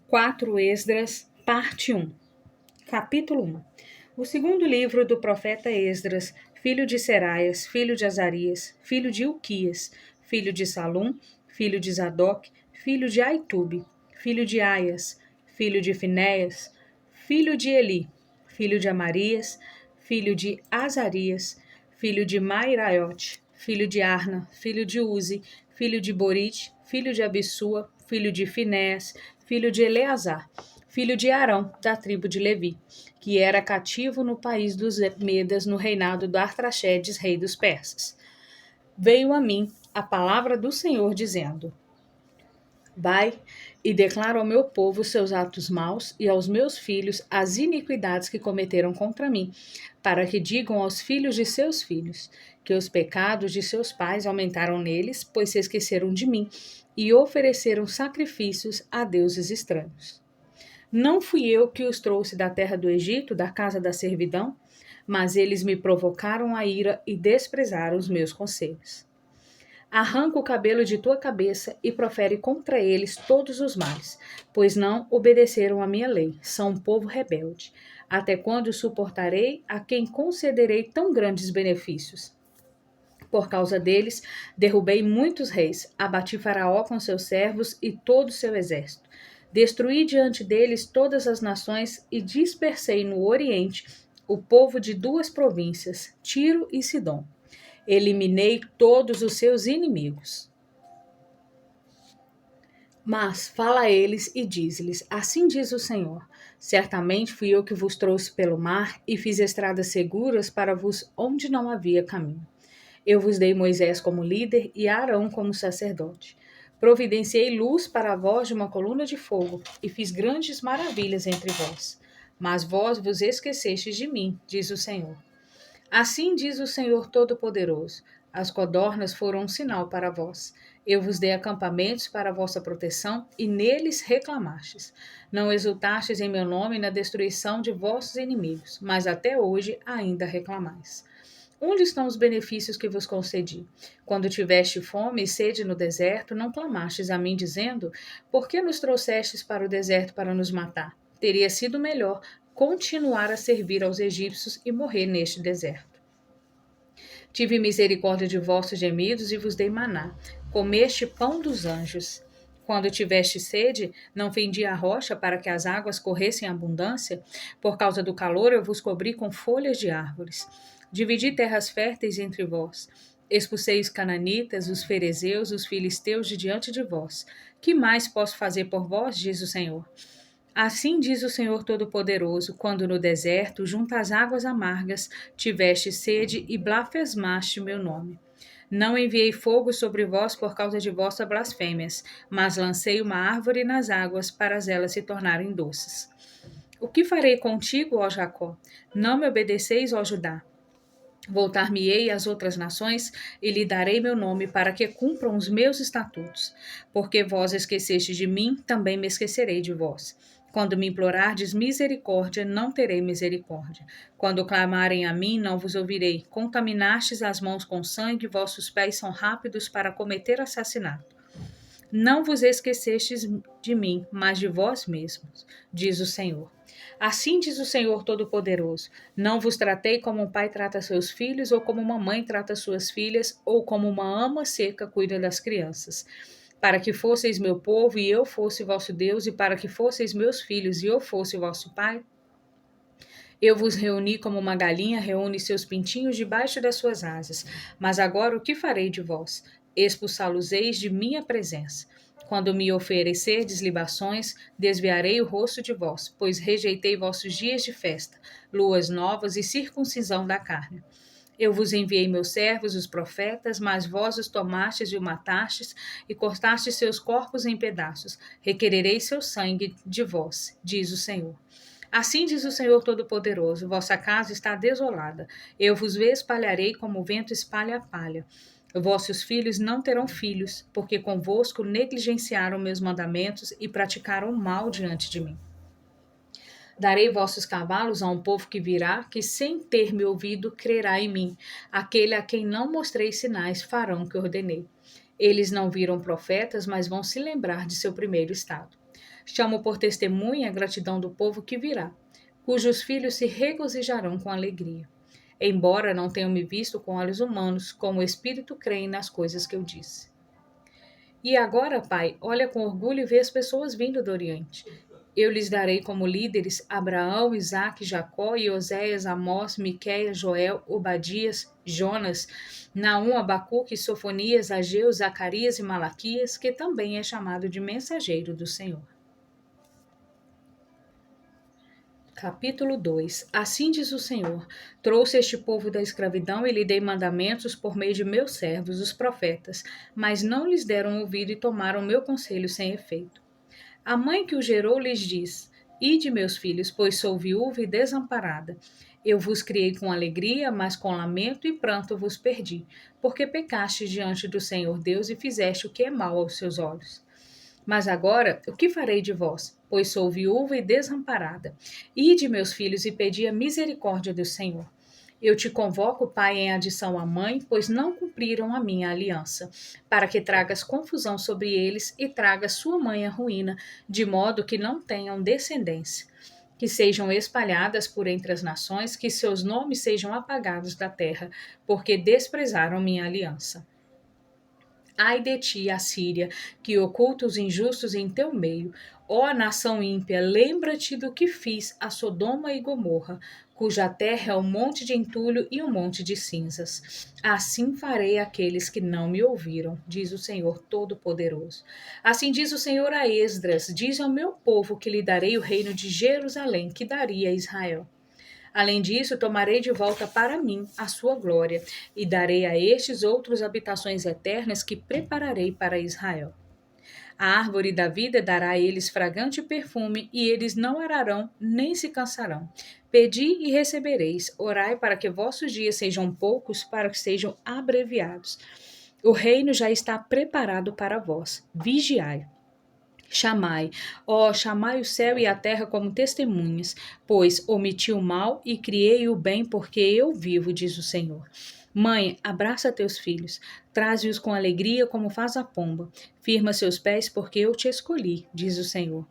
4 Esdras, parte 1. Capítulo 1. O segundo livro do profeta Esdras, filho de Seraias, filho de Azarias, filho de Ilquias, filho de Salum, filho de Zadok, filho de Aitube, filho de Aias, filho de Finéias, filho de Eli, filho de Amarias, filho de Azarias, filho de Mairaiote, filho de Arna, filho de Uzi, filho de Borite, filho de Abissua, filho de Finéas, filho de Eleazar, filho de Arão, da tribo de Levi, que era cativo no país dos Medas, no reinado do Artaxerxes, rei dos persas. Veio a mim a palavra do Senhor, dizendo: Vai e declara ao meu povo seus atos maus e aos meus filhos as iniquidades que cometeram contra mim, para que digam aos filhos de seus filhos que os pecados de seus pais aumentaram neles, pois se esqueceram de mim e ofereceram sacrifícios a deuses estranhos. Não fui eu que os trouxe da terra do Egito, da casa da servidão, mas eles me provocaram a ira e desprezaram os meus conselhos. Arranca o cabelo de tua cabeça e profere contra eles todos os males, pois não obedeceram à minha lei, são um povo rebelde. Até quando suportarei a quem concederei tão grandes benefícios? Por causa deles, derrubei muitos reis, abati Faraó com seus servos e todo o seu exército. Destruí diante deles todas as nações e dispersei no Oriente o povo de 2 províncias, Tiro e Sidom. Eliminei todos os seus inimigos. Mas fala a eles e diz-lhes: Assim diz o Senhor: Certamente fui eu que vos trouxe pelo mar e fiz estradas seguras para vos onde não havia caminho. Eu vos dei Moisés como líder e Arão como sacerdote. Providenciei luz para vós de uma coluna de fogo e fiz grandes maravilhas entre vós. Mas vós vos esquecestes de mim, diz o Senhor. Assim diz o Senhor Todo-Poderoso: As codornas foram um sinal para vós. Eu vos dei acampamentos para a vossa proteção e neles reclamastes. Não exultastes em meu nome na destruição de vossos inimigos, mas até hoje ainda reclamais. Onde estão os benefícios que vos concedi? Quando tiveste fome e sede no deserto, não clamastes a mim, dizendo: Por que nos trouxestes para o deserto para nos matar? Teria sido melhor continuar a servir aos egípcios e morrer neste deserto. Tive misericórdia de vossos gemidos e vos dei maná. Comeste pão dos anjos. Quando tiveste sede, não fendi a rocha para que as águas corressem em abundância? Por causa do calor, eu vos cobri com folhas de árvores. Dividi terras férteis entre vós. Expulsei os cananitas, os ferezeus, os filisteus de diante de vós. Que mais posso fazer por vós, diz o Senhor? Assim diz o Senhor Todo-Poderoso, quando no deserto, junto às águas amargas, tiveste sede e blasfemaste meu nome. Não enviei fogo sobre vós por causa de vossas blasfêmias, mas lancei uma árvore nas águas para elas se tornarem doces. O que farei contigo, ó Jacó? Não me obedeceis, ó Judá? Voltar-me-ei às outras nações e lhe darei meu nome para que cumpram os meus estatutos. Porque vós esquecestes de mim, também me esquecerei de vós. Quando me implorardes misericórdia, não terei misericórdia. Quando clamarem a mim, não vos ouvirei. Contaminastes as mãos com sangue, vossos pés são rápidos para cometer assassinato. Não vos esquecestes de mim, mas de vós mesmos, diz o Senhor. Assim diz o Senhor Todo-Poderoso: Não vos tratei como um pai trata seus filhos, ou como uma mãe trata suas filhas, ou como uma ama seca cuida das crianças. Para que fosseis meu povo e eu fosse vosso Deus, e para que fosseis meus filhos e eu fosse vosso pai, eu vos reuni como uma galinha reúne seus pintinhos debaixo das suas asas. Mas agora o que farei de vós? Expulsá-los-eis de minha presença. Quando me oferecerdes libações, desviarei o rosto de vós, pois rejeitei vossos dias de festa, luas novas e circuncisão da carne. Eu vos enviei meus servos, os profetas, mas vós os tomastes e o matastes, e cortastes seus corpos em pedaços. Requererei seu sangue de vós, diz o Senhor. Assim diz o Senhor Todo-Poderoso: Vossa casa está desolada. Eu vos espalharei como o vento espalha a palha. Vossos filhos não terão filhos, porque convosco negligenciaram meus mandamentos e praticaram mal diante de mim. Darei vossos cavalos a um povo que virá, que sem ter me ouvido crerá em mim. Aquele a quem não mostrei sinais farão o que ordenei. Eles não viram profetas, mas vão se lembrar de seu primeiro estado. Chamo por testemunha a gratidão do povo que virá, cujos filhos se regozijarão com alegria. Embora não tenham me visto com olhos humanos, como o Espírito creem nas coisas que eu disse. E agora, Pai, olha com orgulho e vê as pessoas vindo do Oriente. Eu lhes darei como líderes Abraão, Isaque, Jacó, Oséias, Amós, Miqueias, Joel, Obadias, Jonas, Naum, Abacuque, Sofonias, Ageu, Zacarias e Malaquias, que também é chamado de mensageiro do Senhor. Capítulo 2. Assim diz o Senhor: Trouxe este povo da escravidão e lhe dei mandamentos por meio de meus servos, os profetas, mas não lhes deram ouvido e tomaram meu conselho sem efeito. A mãe que o gerou lhes diz: Ide, meus filhos, pois sou viúva e desamparada. Eu vos criei com alegria, mas com lamento e pranto vos perdi, porque pecaste diante do Senhor Deus e fizeste o que é mal aos seus olhos. Mas agora, o que farei de vós? Pois sou viúva e desamparada. Ide, meus filhos, e pedi a misericórdia do Senhor. Eu te convoco, pai, em adição à mãe, pois não cumpriram a minha aliança, para que tragas confusão sobre eles e tragas sua mãe a ruína, de modo que não tenham descendência. Que sejam espalhadas por entre as nações, que seus nomes sejam apagados da terra, porque desprezaram minha aliança. Ai de ti, Assíria, que oculta os injustos em teu meio. Ó nação ímpia, lembra-te do que fiz a Sodoma e Gomorra, cuja terra é um monte de entulho e um monte de cinzas. Assim farei àqueles que não me ouviram, diz o Senhor Todo-Poderoso. Assim diz o Senhor a Esdras: diz ao meu povo que lhe darei o reino de Jerusalém, que daria a Israel. Além disso, tomarei de volta para mim a sua glória, e darei a estes outros habitações eternas que prepararei para Israel. A árvore da vida dará a eles fragante perfume, e eles não ararão nem se cansarão. Pedi e recebereis, orai para que vossos dias sejam poucos, para que sejam abreviados. O reino já está preparado para vós. Vigiai. Chamai o céu e a terra como testemunhas, pois omiti o mal e criei o bem, porque eu vivo, diz o Senhor. Mãe, abraça teus filhos, traze-os com alegria como faz a pomba. Firma seus pés, porque eu te escolhi, diz o Senhor.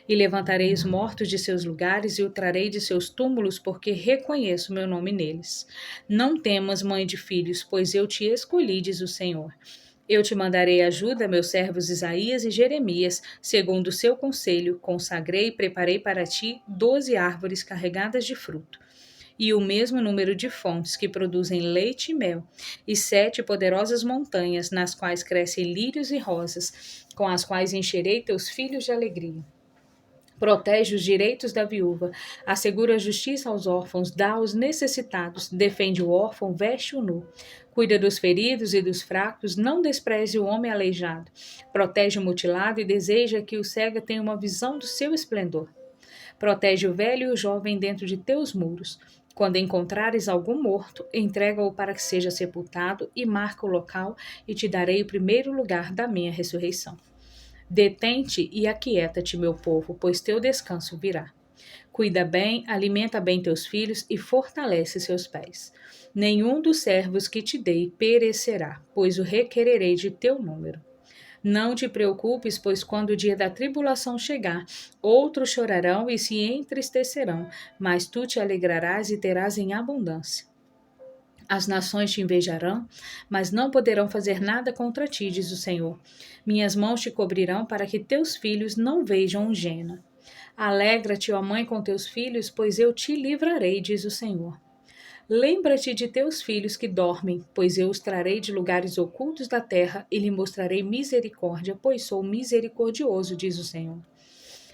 E levantarei os mortos de seus lugares e o trarei de seus túmulos, porque reconheço meu nome neles. Não temas, mãe de filhos, pois eu te escolhi, diz o Senhor. Eu te mandarei ajuda, meus servos Isaías e Jeremias, segundo o seu conselho, consagrei e preparei para ti 12 árvores carregadas de fruto, e o mesmo número de fontes que produzem leite e mel, e 7 poderosas montanhas, nas quais crescem lírios e rosas, com as quais encherei teus filhos de alegria. Protege os direitos da viúva, assegura a justiça aos órfãos, dá aos necessitados, defende o órfão, veste o nu. Cuida dos feridos e dos fracos, não despreze o homem aleijado. Protege o mutilado e deseja que o cego tenha uma visão do seu esplendor. Protege o velho e o jovem dentro de teus muros. Quando encontrares algum morto, entrega-o para que seja sepultado e marca o local, e te darei o primeiro lugar da minha ressurreição. Detente e aquieta-te, meu povo, pois teu descanso virá. Cuida bem, alimenta bem teus filhos e fortalece seus pés. Nenhum dos servos que te dei perecerá, pois o requererei de teu número. Não te preocupes, pois quando o dia da tribulação chegar, outros chorarão e se entristecerão, mas tu te alegrarás e terás em abundância. As nações te invejarão, mas não poderão fazer nada contra ti, diz o Senhor. Minhas mãos te cobrirão para que teus filhos não vejam Gena. Alegra-te, ó mãe, com teus filhos, pois eu te livrarei, diz o Senhor. Lembra-te de teus filhos que dormem, pois eu os trarei de lugares ocultos da terra e lhe mostrarei misericórdia, pois sou misericordioso, diz o Senhor.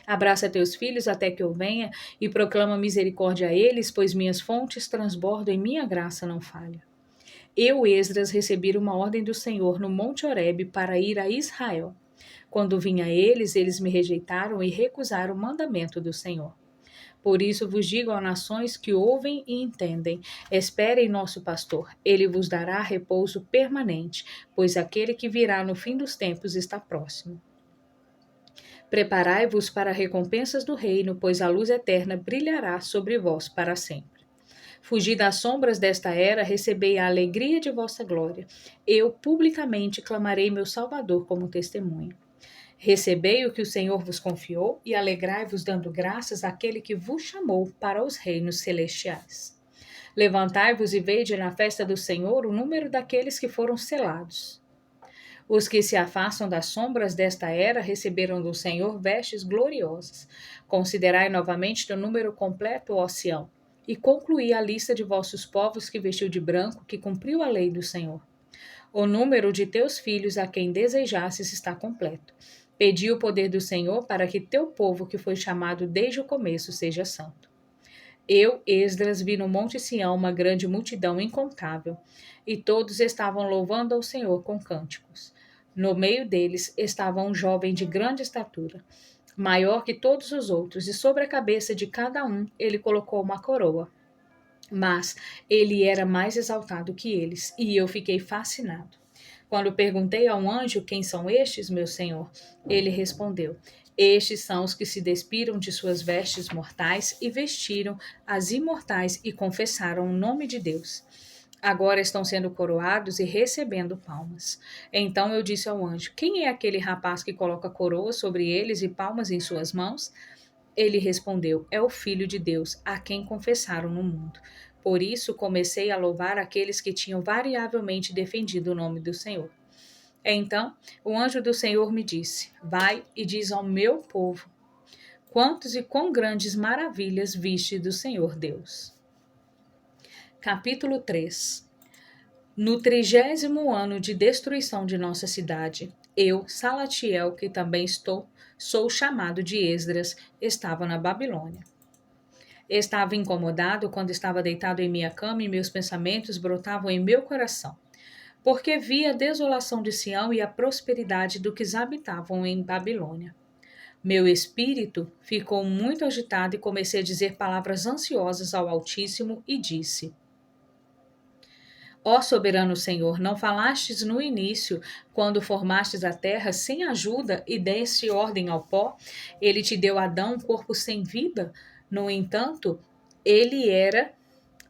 Abraça teus filhos até que eu venha e proclama misericórdia a eles, pois minhas fontes transbordam e minha graça não falha. Eu, Esdras, recebi uma ordem do Senhor no Monte Horebe para ir a Israel. Quando vim a eles, eles me rejeitaram e recusaram o mandamento do Senhor. Por isso vos digo às nações que ouvem e entendem: esperem nosso pastor, ele vos dará repouso permanente, pois aquele que virá no fim dos tempos está próximo. Preparai-vos para recompensas do reino, pois a luz eterna brilhará sobre vós para sempre. Fugi das sombras desta era, recebei a alegria de vossa glória. Eu publicamente clamarei meu Salvador como testemunho. Recebei o que o Senhor vos confiou e alegrai-vos dando graças àquele que vos chamou para os reinos celestiais. Levantai-vos e vede na festa do Senhor o número daqueles que foram selados. Os que se afastam das sombras desta era receberam do Senhor vestes gloriosas. Considerai novamente teu número completo, ó Sião, e concluí a lista de vossos povos que vestiu de branco, que cumpriu a lei do Senhor. O número de teus filhos a quem desejasses está completo. Pedi o poder do Senhor para que teu povo, que foi chamado desde o começo, seja santo. Eu, Esdras, vi no Monte Sião uma grande multidão incontável, e todos estavam louvando ao Senhor com cânticos. No meio deles estava um jovem de grande estatura, maior que todos os outros, e sobre a cabeça de cada um ele colocou uma coroa. Mas ele era mais exaltado que eles, e eu fiquei fascinado. Quando perguntei a um anjo quem são estes, meu senhor, ele respondeu: estes são os que se despiram de suas vestes mortais e vestiram as imortais e confessaram o nome de Deus. Agora estão sendo coroados e recebendo palmas. Então eu disse ao anjo: quem é aquele rapaz que coloca coroa sobre eles e palmas em suas mãos? Ele respondeu: é o Filho de Deus, a quem confessaram no mundo. Por isso comecei a louvar aqueles que tinham variavelmente defendido o nome do Senhor. Então o anjo do Senhor me disse: vai e diz ao meu povo quantos e quão grandes maravilhas viste do Senhor Deus. Capítulo 3. No 30º ano de destruição de nossa cidade, eu, Salatiel, que também sou chamado de Esdras, estava na Babilônia. Estava incomodado quando estava deitado em minha cama e meus pensamentos brotavam em meu coração, porque vi a desolação de Sião e a prosperidade do que habitavam em Babilônia. Meu espírito ficou muito agitado e comecei a dizer palavras ansiosas ao Altíssimo e disse: ó soberano Senhor, não falastes no início, quando formastes a terra sem ajuda e deste ordem ao pó? Ele te deu Adão um corpo sem vida. No entanto, ele era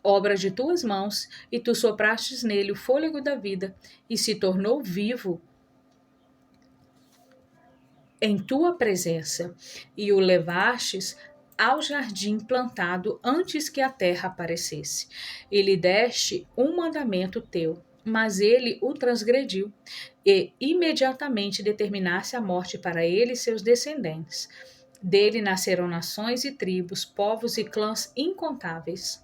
obra de tuas mãos, e tu soprastes nele o fôlego da vida, e se tornou vivo em tua presença, e o levastes ao jardim plantado antes que a terra aparecesse. E lhe deste um mandamento teu, mas ele o transgrediu, e imediatamente determinaste a morte para ele e seus descendentes. Dele nasceram nações e tribos, povos e clãs incontáveis.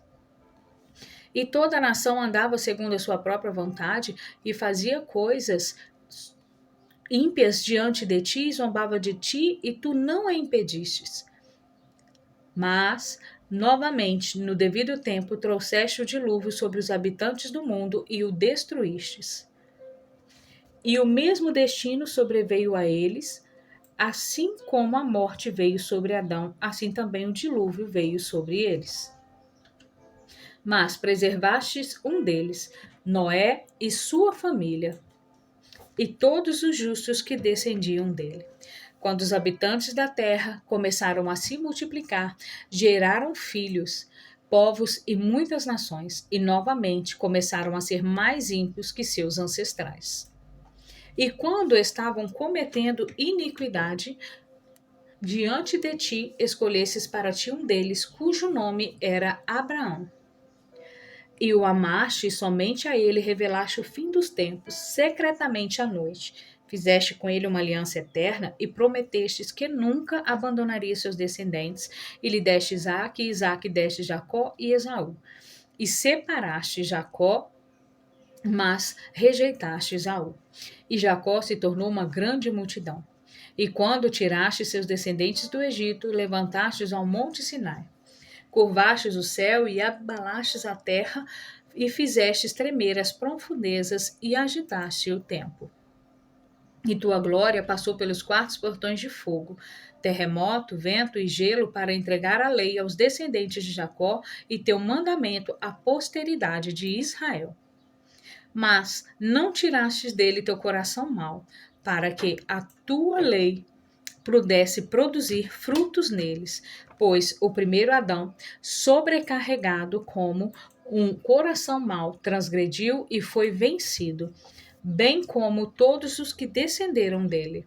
E toda a nação andava segundo a sua própria vontade e fazia coisas ímpias diante de ti e zombava de ti, e tu não a impedistes. Mas, novamente, no devido tempo, trouxeste o dilúvio sobre os habitantes do mundo e o destruístes. E o mesmo destino sobreveio a eles, assim como a morte veio sobre Adão, assim também o dilúvio veio sobre eles. Mas preservastes um deles, Noé e sua família, e todos os justos que descendiam dele. Quando os habitantes da terra começaram a se multiplicar, geraram filhos, povos e muitas nações, e novamente começaram a ser mais ímpios que seus ancestrais. E quando estavam cometendo iniquidade, diante de ti escolhesses para ti um deles, cujo nome era Abraão. E o amaste, e somente a ele revelaste o fim dos tempos, secretamente à noite. Fizeste com ele uma aliança eterna e prometestes que nunca abandonaria seus descendentes, e lhe deste Isaque, e Isaque deste Jacó e Esaú. E separaste Jacó, mas rejeitaste Esaú. E Jacó se tornou uma grande multidão. E quando tiraste seus descendentes do Egito, levantastes ao monte Sinai. Curvastes o céu e abalastes a terra, e fizestes tremer as profundezas e agitaste o tempo. E tua glória passou pelos 4 portões de fogo, terremoto, vento e gelo, para entregar a lei aos descendentes de Jacó e teu mandamento à posteridade de Israel. Mas não tirastes dele teu coração mau, para que a tua lei pudesse produzir frutos neles, pois o primeiro Adão, sobrecarregado como um coração mau, transgrediu e foi vencido, bem como todos os que descenderam dele.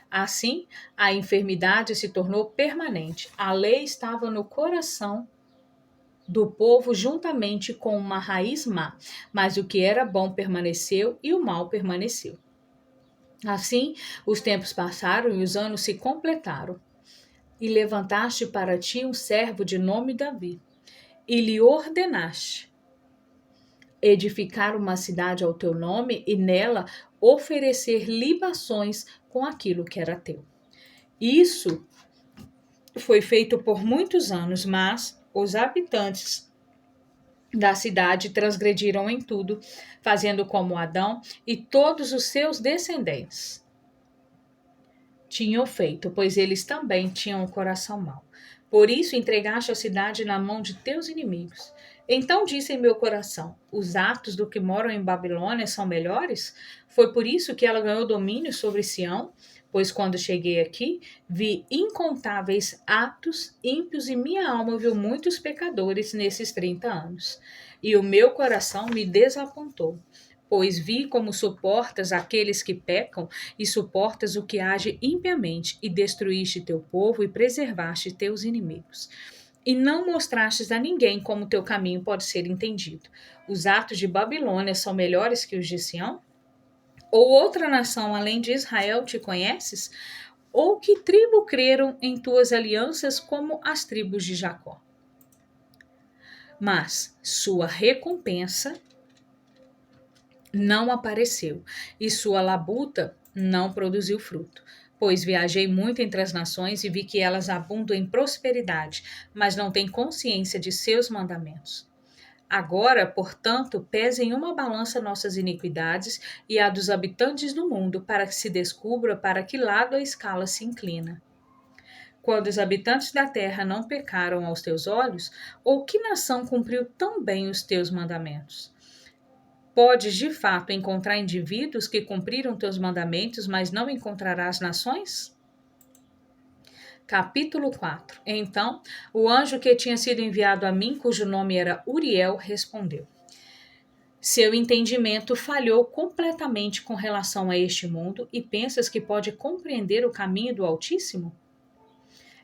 Assim, a enfermidade se tornou permanente. A lei estava no coração do povo juntamente com uma raiz má, mas o que era bom permaneceu e o mal permaneceu. Assim, os tempos passaram e os anos se completaram. E levantaste para ti um servo de nome Davi, e lhe ordenaste edificar uma cidade ao teu nome e nela oferecer libações com aquilo que era teu. Isso foi feito por muitos anos, mas os habitantes da cidade transgrediram em tudo, fazendo como Adão e todos os seus descendentes tinham feito, pois eles também tinham um coração mau. Por isso entregaste a cidade na mão de teus inimigos. Então disse em meu coração: os atos do que moram em Babilônia são melhores? Foi por isso que ela ganhou domínio sobre Sião? Pois quando cheguei aqui, vi incontáveis atos ímpios e minha alma viu muitos pecadores nesses 30 anos. E o meu coração me desapontou, pois vi como suportas aqueles que pecam e suportas o que age impiamente, e destruíste teu povo e preservaste teus inimigos. E não mostrastes a ninguém como teu caminho pode ser entendido. Os atos de Babilônia são melhores que os de Sião? Ou outra nação além de Israel te conheces? Ou que tribo creram em tuas alianças como as tribos de Jacó? Mas sua recompensa não apareceu, e sua labuta não produziu fruto. Pois viajei muito entre as nações e vi que elas abundam em prosperidade, mas não têm consciência de seus mandamentos. Agora, portanto, pese em uma balança nossas iniquidades e a dos habitantes do mundo, para que se descubra para que lado a escala se inclina. Quando os habitantes da terra não pecaram aos teus olhos, ou que nação cumpriu tão bem os teus mandamentos? Podes de fato encontrar indivíduos que cumpriram teus mandamentos, mas não encontrarás nações? Capítulo 4. Então, o anjo que tinha sido enviado a mim, cujo nome era Uriel, respondeu: seu entendimento falhou completamente com relação a este mundo e pensas que pode compreender o caminho do Altíssimo?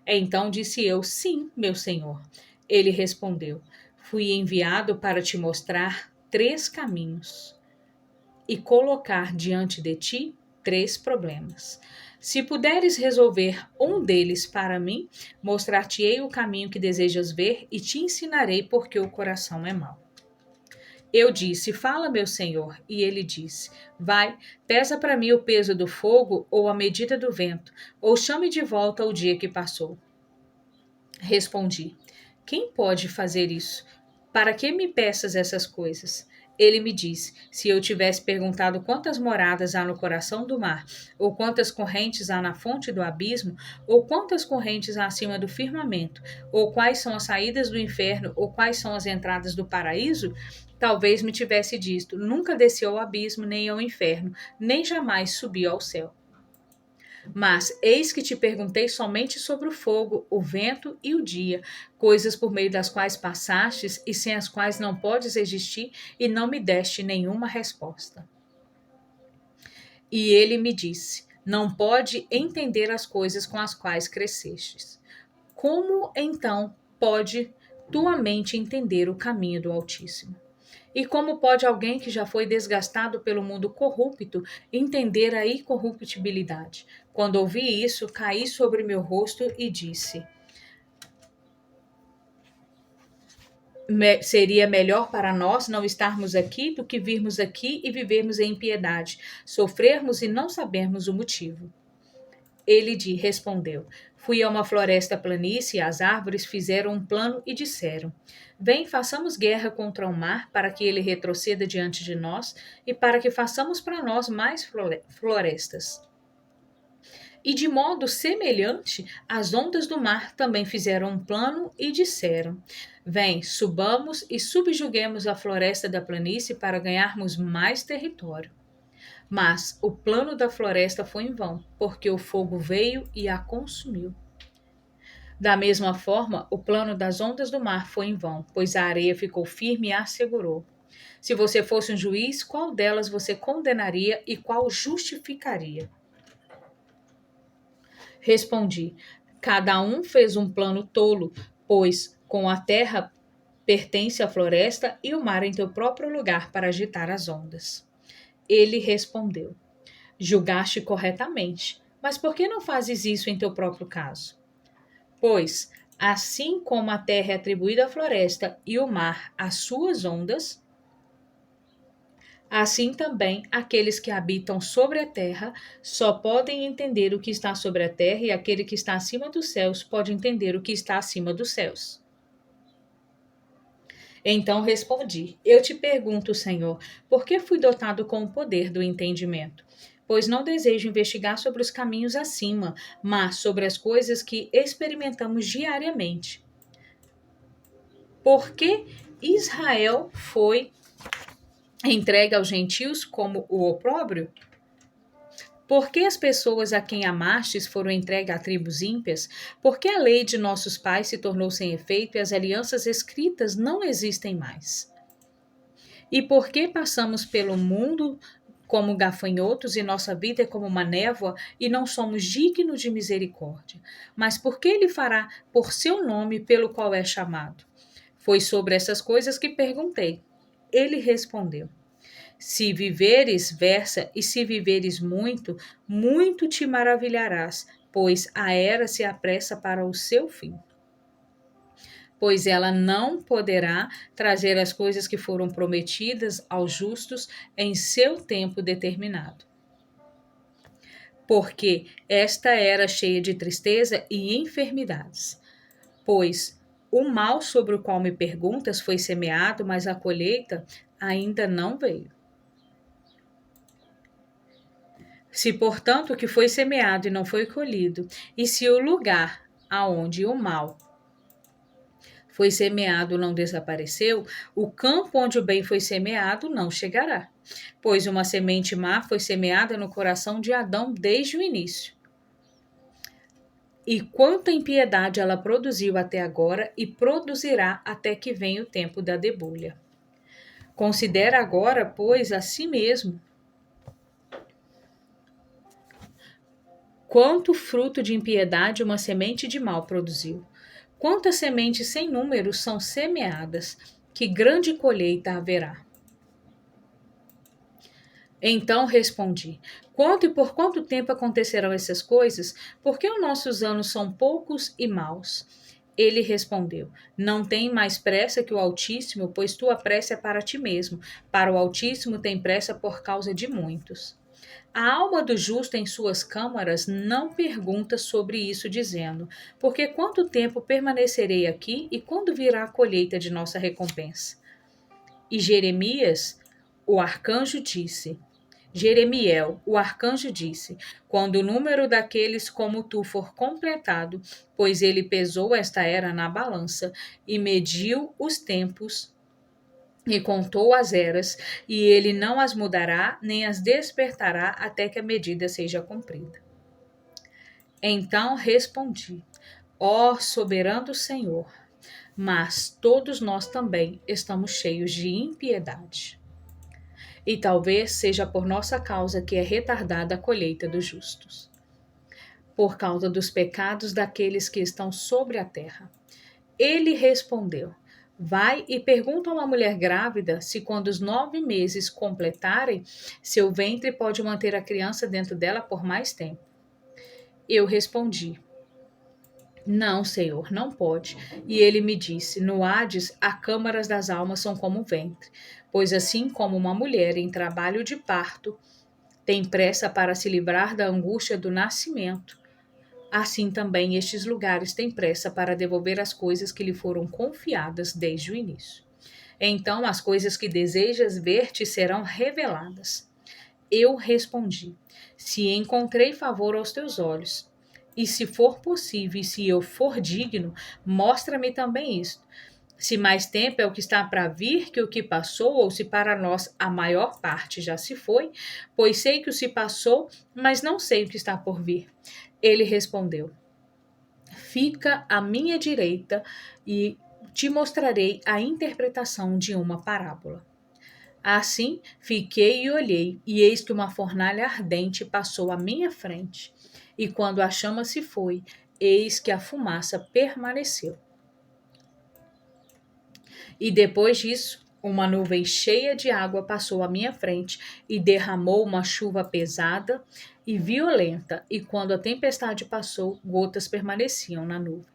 Então disse eu: sim, meu senhor. Ele respondeu: fui enviado para te mostrar 3 caminhos e colocar diante de ti 3 problemas. Se puderes resolver um deles para mim, mostrar-te-ei o caminho que desejas ver e te ensinarei porque o coração é mau. Eu disse: fala, meu senhor. E ele disse: vai, pesa para mim o peso do fogo ou a medida do vento, ou chame de volta o dia que passou. Respondi: quem pode fazer isso? Para que me peças essas coisas? Ele me disse: se eu tivesse perguntado quantas moradas há no coração do mar, ou quantas correntes há na fonte do abismo, ou quantas correntes há acima do firmamento, ou quais são as saídas do inferno, ou quais são as entradas do paraíso, talvez me tivesse dito: nunca desci ao abismo, nem ao inferno, nem jamais subi ao céu. Mas eis que te perguntei somente sobre o fogo, o vento e o dia, coisas por meio das quais passastes e sem as quais não podes existir, e não me deste nenhuma resposta. E ele me disse: não pode entender as coisas com as quais crescestes. Como então pode tua mente entender o caminho do Altíssimo? E como pode alguém que já foi desgastado pelo mundo corrupto entender a incorruptibilidade? Quando ouvi isso, caí sobre meu rosto e disse: seria melhor para nós não estarmos aqui do que virmos aqui e vivermos em impiedade, sofrermos e não sabermos o motivo. Ele respondeu: fui a uma floresta planície e as árvores fizeram um plano e disseram: vem, façamos guerra contra o mar para que ele retroceda diante de nós e para que façamos para nós mais florestas. E de modo semelhante, as ondas do mar também fizeram um plano e disseram: vem, subamos e subjuguemos a floresta da planície para ganharmos mais território. Mas o plano da floresta foi em vão, porque o fogo veio e a consumiu. Da mesma forma, o plano das ondas do mar foi em vão, pois a areia ficou firme e a segurou. Se você fosse um juiz, qual delas você condenaria e qual justificaria? Respondi: cada um fez um plano tolo, pois com a terra pertence a floresta e o mar em teu próprio lugar para agitar as ondas. Ele respondeu: julgaste corretamente, mas por que não fazes isso em teu próprio caso? Pois, assim como a terra é atribuída à floresta e o mar às suas ondas, assim também aqueles que habitam sobre a terra só podem entender o que está sobre a terra, e aquele que está acima dos céus pode entender o que está acima dos céus. Então respondi: eu te pergunto, Senhor, por que fui dotado com o poder do entendimento? Pois não desejo investigar sobre os caminhos acima, mas sobre as coisas que experimentamos diariamente. Por que Israel foi entregue aos gentios como o opróbrio? Por que as pessoas a quem amastes foram entregues a tribos ímpias? Por que a lei de nossos pais se tornou sem efeito e as alianças escritas não existem mais? E por que passamos pelo mundo como gafanhotos e nossa vida é como uma névoa e não somos dignos de misericórdia? Mas por que ele fará por seu nome pelo qual é chamado? Foi sobre essas coisas que perguntei. Ele respondeu: se viveres, versa, e se viveres muito, muito te maravilharás, pois a era se apressa para o seu fim. Pois ela não poderá trazer as coisas que foram prometidas aos justos em seu tempo determinado. Porque esta era cheia de tristeza e enfermidades. Pois o mal sobre o qual me perguntas foi semeado, mas a colheita ainda não veio. Se, portanto, o que foi semeado e não foi colhido, e se o lugar aonde o mal foi semeado não desapareceu, o campo onde o bem foi semeado não chegará. Pois uma semente má foi semeada no coração de Adão desde o início. E quanta impiedade ela produziu até agora e produzirá até que venha o tempo da debulha. Considera agora, pois, a si mesmo quanto fruto de impiedade uma semente de mal produziu. Quantas sementes sem número são semeadas, que grande colheita haverá. Então respondi: quanto e por quanto tempo acontecerão essas coisas? Porque os nossos anos são poucos e maus. Ele respondeu: não tem mais pressa que o Altíssimo, pois tua pressa é para ti mesmo. Para o Altíssimo tem pressa por causa de muitos. A alma do justo em suas câmaras não pergunta sobre isso, dizendo: porque quanto tempo permanecerei aqui e quando virá a colheita de nossa recompensa? E Jeremiel, o arcanjo disse: quando o número daqueles como tu for completado, pois ele pesou esta era na balança e mediu os tempos e contou as eras, e ele não as mudará, nem as despertará até que a medida seja cumprida. Então respondi: ó soberano Senhor, mas todos nós também estamos cheios de impiedade. E talvez seja por nossa causa que é retardada a colheita dos justos, por causa dos pecados daqueles que estão sobre a terra. Ele respondeu: vai e pergunta a uma mulher grávida se, quando os 9 meses completarem, seu ventre pode manter a criança dentro dela por mais tempo. Eu respondi: não, Senhor, não pode. E ele me disse: no Hades, as câmaras das almas são como o ventre, pois assim como uma mulher em trabalho de parto tem pressa para se livrar da angústia do nascimento, assim também estes lugares têm pressa para devolver as coisas que lhe foram confiadas desde o início. Então as coisas que desejas ver te serão reveladas. Eu respondi: se encontrei favor aos teus olhos, e se for possível, e se eu for digno, mostra-me também isto. Se mais tempo é o que está para vir que o que passou, ou se para nós a maior parte já se foi, pois sei que o se passou, mas não sei o que está por vir. Ele respondeu: fica à minha direita e te mostrarei a interpretação de uma parábola. Assim fiquei e olhei, e eis que uma fornalha ardente passou à minha frente. E quando a chama se foi, eis que a fumaça permaneceu. E depois disso, uma nuvem cheia de água passou à minha frente e derramou uma chuva pesada e violenta. E quando a tempestade passou, gotas permaneciam na nuvem.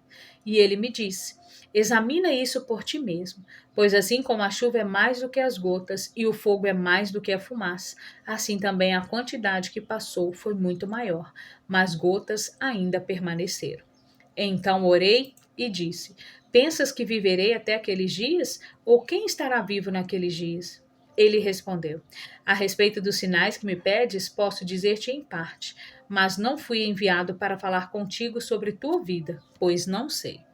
E ele me disse: Examina isso por ti mesmo, pois assim como a chuva é mais do que as gotas e o fogo é mais do que a fumaça, assim também a quantidade que passou foi muito maior, mas gotas ainda permaneceram. Então orei e disse: Pensas que viverei até aqueles dias? Ou quem estará vivo naqueles dias? Ele respondeu: A respeito dos sinais que me pedes, posso dizer-te em parte, mas não fui enviado para falar contigo sobre tua vida, pois não sei.